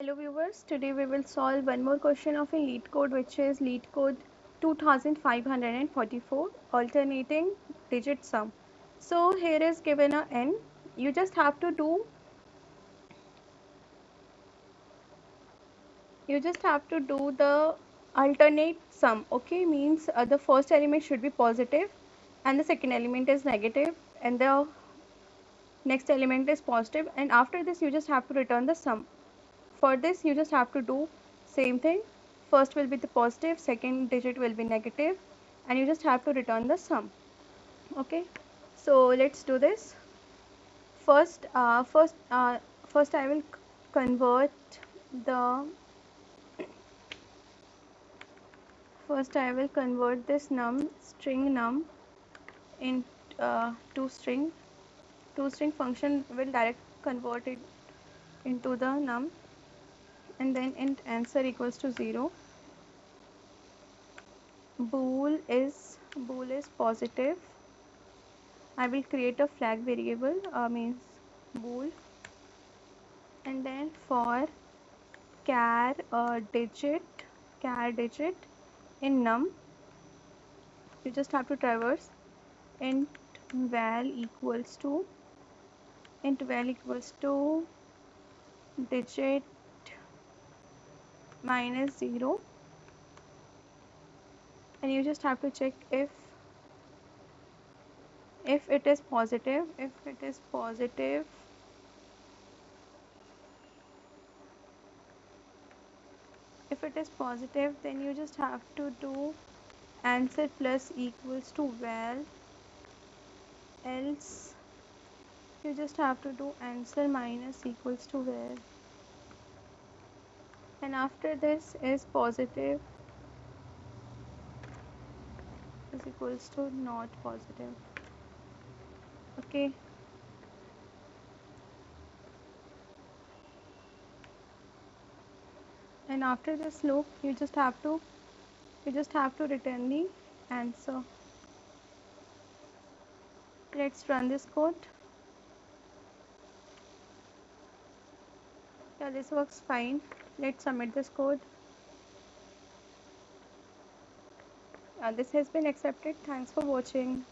Hello viewers, today we will solve one more question of a LeetCode, which is LeetCode 2544 alternating digit sum. So here is given a n. You just have to do the alternate sum. Okay, means the first element should be positive and the second element is negative and the next element is positive, and after this you just have to return the sum. For this you just have to do same thing. First will be the positive, second digit will be negative, and you just have to return the sum. Okay, so let's do this. First, first I will convert the first I will convert this string num in to string. To string function will direct convert it into the num, and then int answer equals to 0. Bool is positive. I will create a flag variable, means bool, and then for char digit in num, you just have to traverse int val equals to digit minus 0, and you just have to check if it is positive. If it is positive, then you just have to do answer plus equals to val, else you just have to do answer minus equals to val, and after this is positive is equals to not positive. Okay, and after this loop you just have to return the answer. Let's run this code. Yeah, this works fine. Let's submit this code. This has been accepted. Thanks for watching.